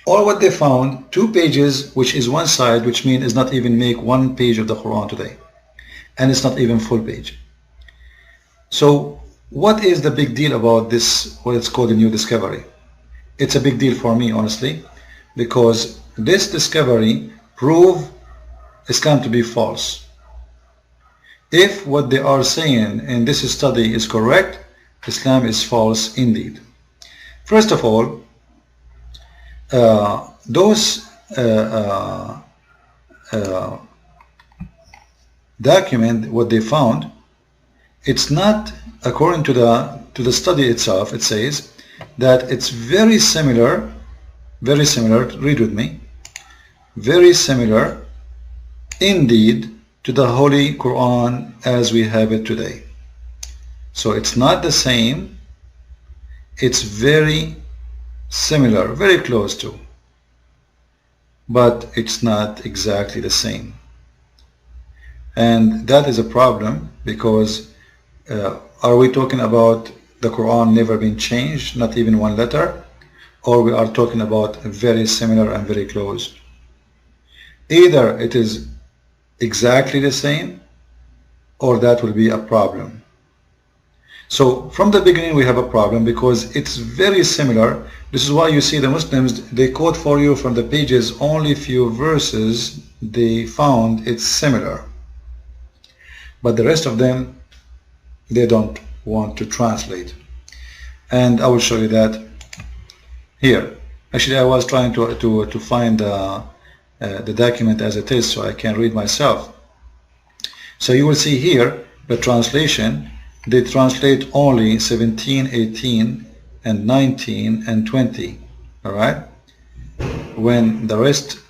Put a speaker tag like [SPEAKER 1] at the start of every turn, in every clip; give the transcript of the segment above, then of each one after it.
[SPEAKER 1] All what they found, 2 pages, which is one side, which means it's not even make 1 page of the Quran today. And it's not even full page. So what is the big deal about this, what it's called a new discovery? It's a big deal for me, honestly, because this discovery proves Islam to be false. If what they are saying in this study is correct, Islam is false indeed. First of all, those document what they found, it's not according to the study itself. It says that it's very similar, read with me, very similar indeed to the Holy Quran as we have it today. So it's not the same, it's very similar, very close to, but it's not exactly the same. And that is a problem, because are we talking about the Quran never been changed, not even 1 letter, or we are talking about very similar and very close? Either it is exactly the same, or that will be a problem. So from the beginning we have a problem, because it's very similar. This is why you see the Muslims, they quote for you from the pages only few verses they found it's similar, but the rest of them they don't want to translate. And I will show you that here. Actually, I was trying to find the document as it is, so I can read myself. So you will see here the translation. They translate only 17, 18, and 19 and 20. All right, when the rest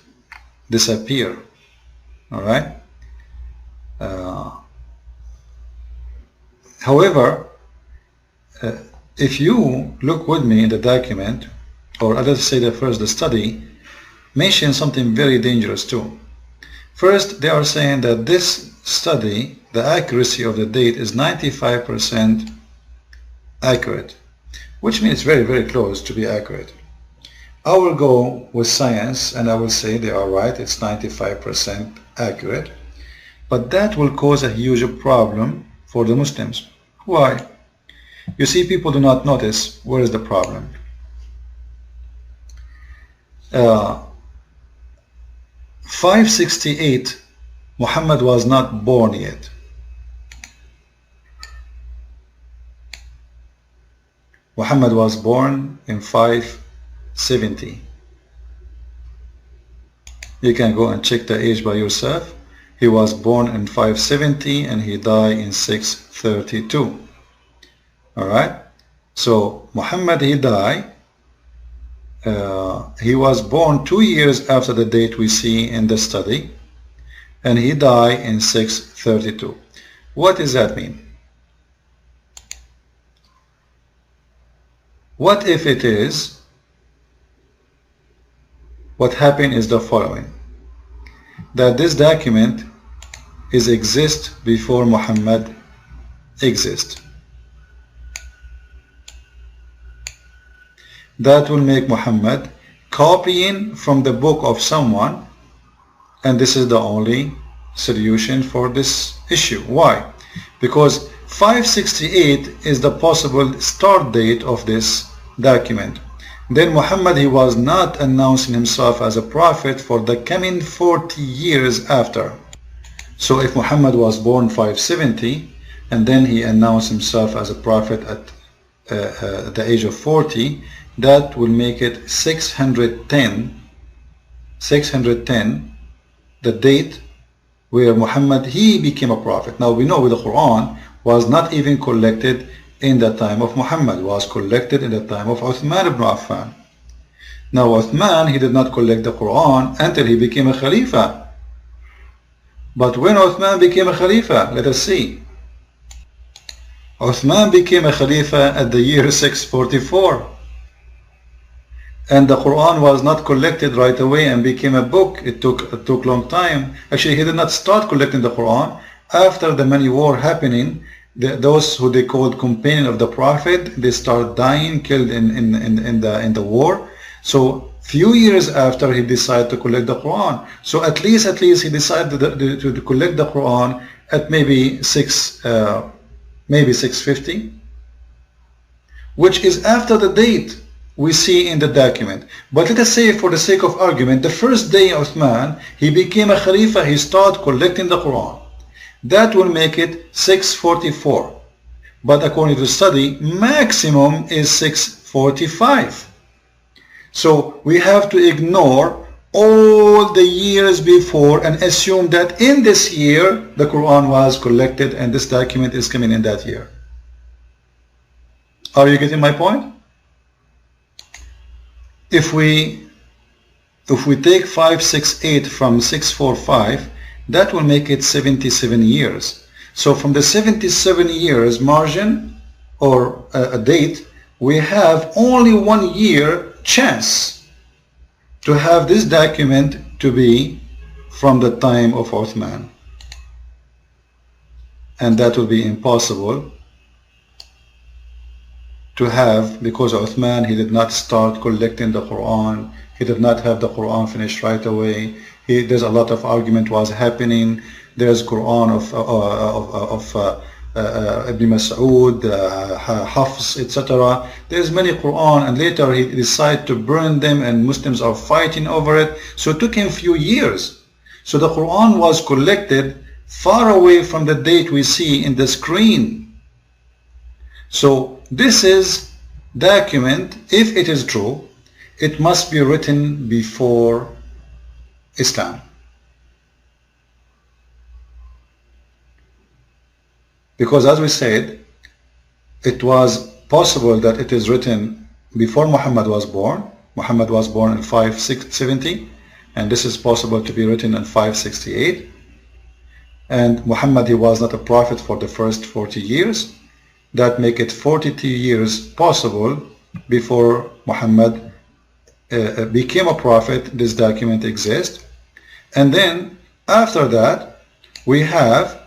[SPEAKER 1] disappear. All right. However, if you look with me in the document, or let's say the first the study mention something very dangerous too. First, they are saying that this study, the accuracy of the date is 95% accurate, which means very, very close to be accurate. I will go with science and I will say they are right, it's 95% accurate, but that will cause a huge problem for the Muslims. Why? You see, people do not notice where is the problem. 568, Muhammad was not born yet. Muhammad was born in 570. You can go and check the age by yourself. He was born in 570 and he died in 632. Alright, so Muhammad, he died, he was born 2 years after the date we see in the study, and he died in 632. What does that mean? What if it is, what happened is the following, that this document is exist before Muhammad exists. That will make Muhammad copying from the book of someone, and this is the only solution for this issue. Why? Because 568 is the possible start date of this document. Then Muhammad, he was not announcing himself as a prophet for the coming 40 years after. So if Muhammad was born 570 and then he announced himself as a prophet at the age of 40, that will make it 610, the date where Muhammad, he became a prophet. Now we know the Quran was not even collected in the time of Muhammad, was collected in the time of Uthman ibn Affan. Now Uthman, he did not collect the Quran until he became a Khalifa. But when Uthman became a Khalifa, let us see. Uthman became a Khalifa at the year 644. And the Quran was not collected right away and became a book. It took long time. Actually, he did not start collecting the Quran after the many war happening. Those who they called companion of the Prophet, they start dying, killed in the war. So Few years after he decided to collect the Quran. So at least he decided to collect the Quran at maybe 650, which is after the date we see in the document. But let us say, for the sake of argument, the first day of Uthman, he became a Khalifa, he started collecting the Quran. That will make it 644. But according to the study, maximum is 645. So we have to ignore all the years before and assume that in this year the Quran was collected and this document is coming in that year. Are you getting my point? If we take 568 from 645, that will make it 77 years. So from the 77 years margin or a date, we have only 1 year chance to have this document to be from the time of Uthman. And that will be impossible to have, because Uthman, he did not start collecting the Quran, he did not have the Quran finished right away. There's a lot of argument was happening. There's Quran of Ibn Mas'ud, Hafs, etc. There's many Quran, and later he decided to burn them, and Muslims are fighting over it. So it took him few years. So the Quran was collected far away from the date we see in the screen. So this is document, if it is true, it must be written before Islam. Because as we said, it was possible that it is written before Muhammad was born. Muhammad was born in 570, and this is possible to be written in 568. And Muhammad, he was not a prophet for the first 40 years. That make it 42 years possible before Muhammad became a prophet. This document exists. And then after that we have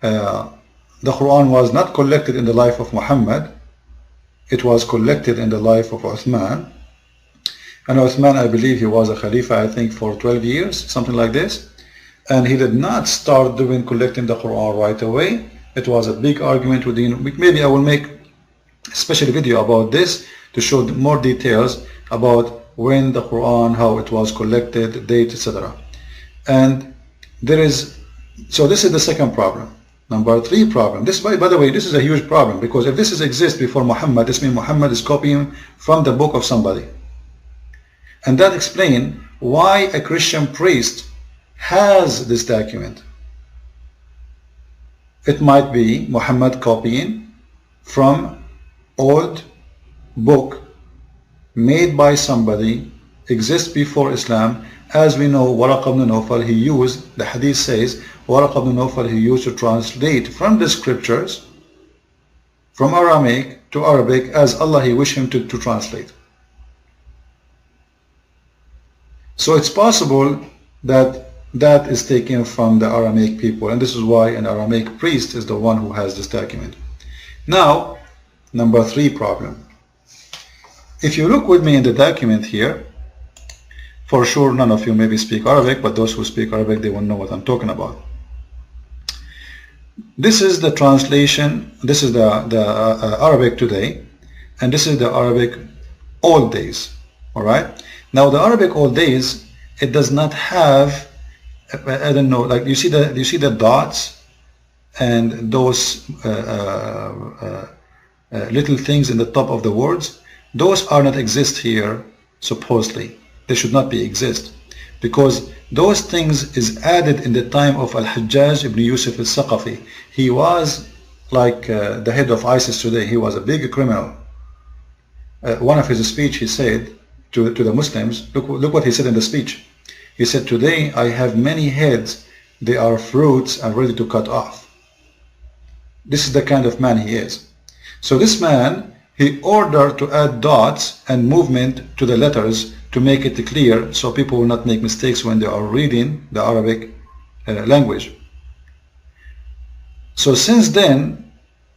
[SPEAKER 1] the Quran was not collected in the life of Muhammad, it was collected in the life of Uthman. And Uthman, I believe he was a Khalifa, I think for 12 years, something like this, and he did not start doing collecting the Quran right away. It was a big argument within. Maybe I will make a special video about this to show more details about when the Quran, how it was collected, date, etc. And there is, so this is the second problem. Number 3 problem. This, by the way, this is a huge problem, because if this exists before Muhammad, this means Muhammad is copying from the book of somebody. And that explains why a Christian priest has this document. It might be Muhammad copying from old book made by somebody, exists before Islam. As we know, Waraq ibn Nawfal, he used, the hadith says, Waraq ibn Nawfal, he used to translate from the scriptures from Aramaic to Arabic as Allah he wished him to translate. So it's possible that that is taken from the Aramaic people, and this is why an Aramaic priest is the one who has this document. Now, number 3 problem. If you look with me in the document here, for sure none of you maybe speak Arabic, but those who speak Arabic, they will know what I'm talking about. This is the translation, this is the Arabic today, and this is the Arabic old days. Alright? Now the Arabic old days, it does not have, I don't know, like you see the dots and those little things in the top of the words. Those are not exist here supposedly. They should not be exist, because those things is added in the time of Al-Hajjaj ibn Yusuf al-Saqafi. He was like the head of ISIS today. He was a big criminal. One of his speech, he said to the Muslims, look what he said in the speech. He said, "Today I have many heads, they are fruits and ready to cut off." This is the kind of man he is. So this man, he ordered to add dots and movement to the letters to make it clear, so people will not make mistakes when they are reading the Arabic language. So since then,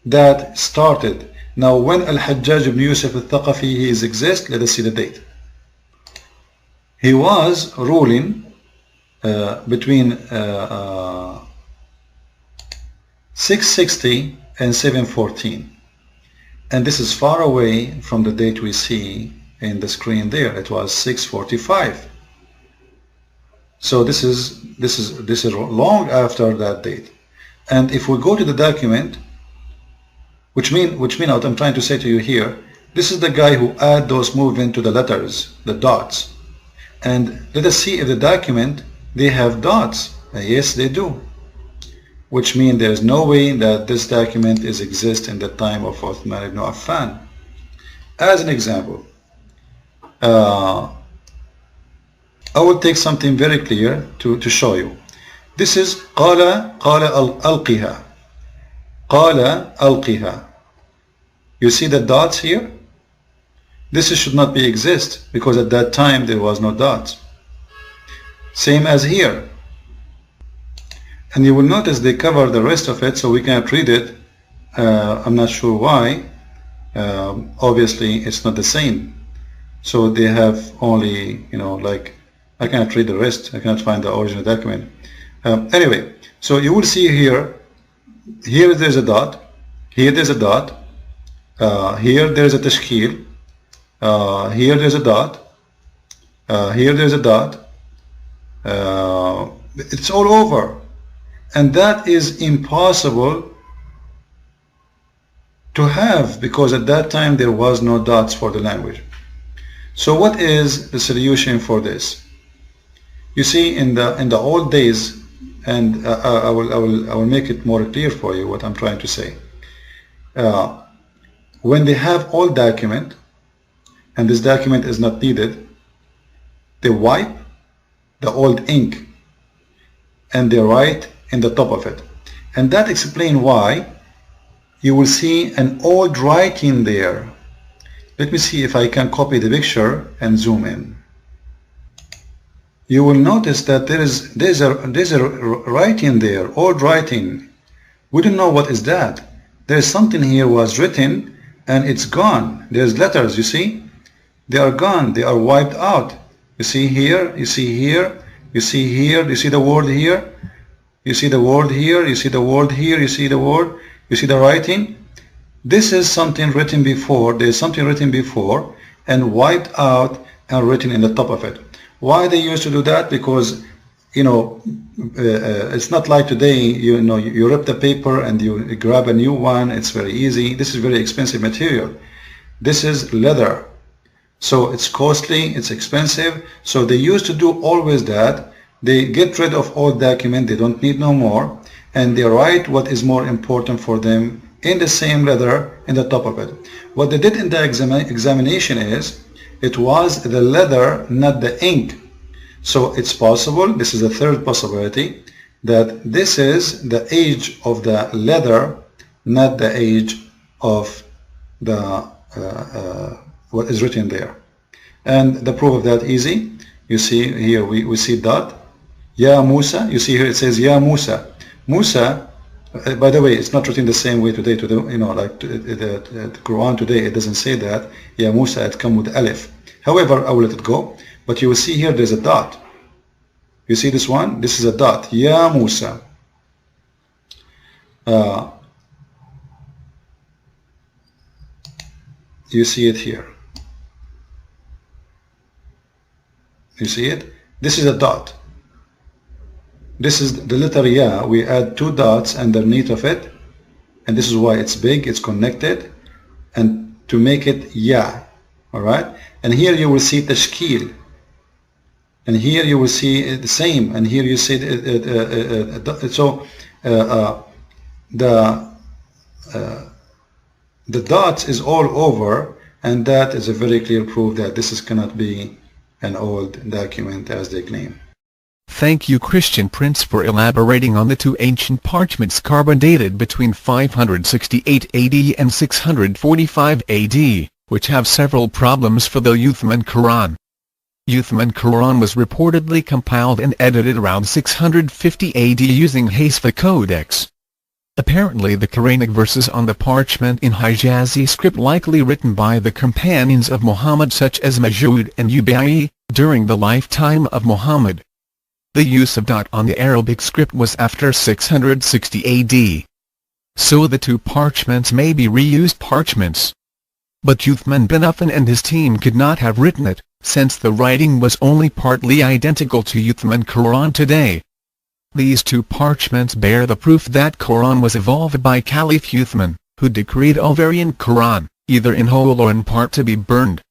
[SPEAKER 1] that started. Now when Al-Hajjaj ibn Yusuf al-Thaqafi, he exists, let us see the date. He was ruling between 660 and 714, and this is far away from the date we see in the screen there. It was 645. So this is long after that date. And if we go to the document, which mean what I'm trying to say to you here, this is the guy who add those movement to the letters, the dots. And let us see if the document they have dots. Yes, they do. Which means there's no way that this document is exist in the time of Uthman ibn Affan. As an example, I will take something very clear to show you. This is قال ألقها. قال ألقها. You see the dots here? This should not be exist because at that time there was no dots. Same as here. And you will notice they cover the rest of it, so we cannot read it. I'm not sure why. Obviously it's not the same. So they have only, like, I cannot read the rest. I cannot find the original document. Anyway, so you will see here there's a dot, here there's a dot, here there's a tashkil, here there's a dot, here there's a dot. It's all over, and that is impossible to have because at that time there was no dots for the language. So what is the solution for this? You see, in the old days, and I will make it more clear for you what I'm trying to say. When they have old document and this document is not needed, they wipe the old ink and they write in the top of it, and that explains why you will see an old writing there. Let me see if I can copy the picture and zoom in. You will notice that there's a writing there, old writing. We don't know what is that. There's something here was written and it's gone. There's letters, you see? They are gone, they are wiped out. You see here, you see here, you see here, you see the word here, you see the word here, you see the word here, you see the word, you see the writing. This is something written before, there's something written before and wiped out and written in the top of it. Why they used to do that? Because it's not like today, you rip the paper and you grab a new one. It's very easy. This is very expensive material. This is leather, so it's costly, it's expensive. So they used to do always that. They get rid of old document, they don't need no more, and they write what is more important for them in the same leather in the top of it. What they did in the examination is, it was the leather, not the ink. So it's possible, this is the third possibility, that this is the age of the leather, not the age of the what is written there. And the proof of that easy. You see here we see dot. Ya Musa, you see here it says Ya Musa. Musa, by the way, it's not written the same way today. Like the Quran today, it doesn't say that. Ya Musa, it comes with alif. However, I will let it go. But you will see here there's a dot. You see this one? This is a dot. Ya Musa. You see it here. You see it? This is a dot. This is the letter Ya. We add two dots underneath of it, and this is why it's big, it's connected, and to make it Ya. Alright? And here you will see tashkil, and here you will see the same, and here you see the dots is all over, and that is a very clear proof that this cannot be an old document as they claim.
[SPEAKER 2] Thank you, Christian Prince, for elaborating on the two ancient parchments carbon dated between 568 AD and 645 AD, which have several problems for the Uthman Quran. Uthman Quran was reportedly compiled and edited around 650 AD using Hasfa Codex. Apparently the Quranic verses on the parchment in Hijazi script, likely written by the companions of Muhammad such as Majud and Ubayy, during the lifetime of Muhammad. The use of dot on the Arabic script was after 660 AD. So the two parchments may be reused parchments. But Uthman bin Affan and his team could not have written it, since the writing was only partly identical to Uthman Quran today. These two parchments bear the proof that Quran was evolved by Caliph Uthman, who decreed all variant Quran, either in whole or in part, to be burned.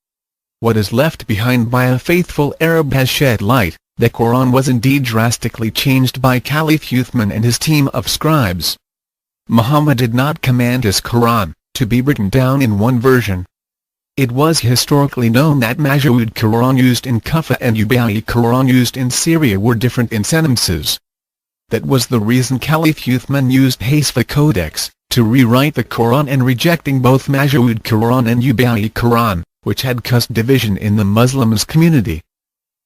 [SPEAKER 2] What is left behind by a faithful Arab has shed light. The Quran was indeed drastically changed by Caliph Uthman and his team of scribes. Muhammad did not command his Quran to be written down in one version. It was historically known that Maj'ud Quran used in Kufa and Uba'i Quran used in Syria were different in sentences. That was the reason Caliph Uthman used Hasfa Codex to rewrite the Quran, and rejecting both Maj'ud Quran and Uba'i Quran, which had caused division in the Muslims community.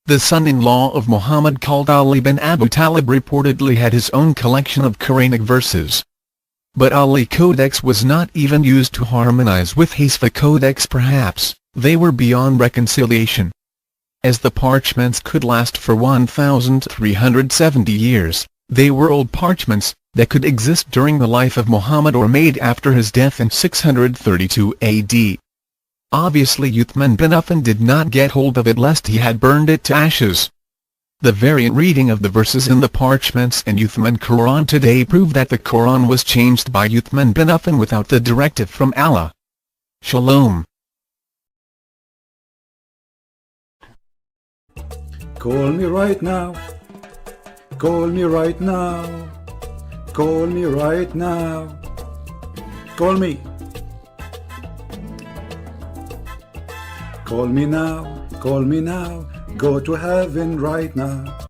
[SPEAKER 2] The son-in-law of Muhammad, called Ali bin Abu Talib, reportedly had his own collection of Quranic verses. But Ali Codex was not even used to harmonize with Hasfa Codex. Perhaps they were beyond reconciliation. As the parchments could last for 1,370 years, they were old parchments that could exist during the life of Muhammad or made after his death in 632 AD. Obviously Uthman bin Affan did not get hold of it lest he had burned it to ashes. The variant reading of the verses in the parchments and Uthman Quran today prove that the Quran was changed by Uthman bin Affan without the directive from Allah. Shalom.
[SPEAKER 3] Call me right now. Call me right now. Call me right now. Call me. Call me now. Call me now. Go to heaven right now.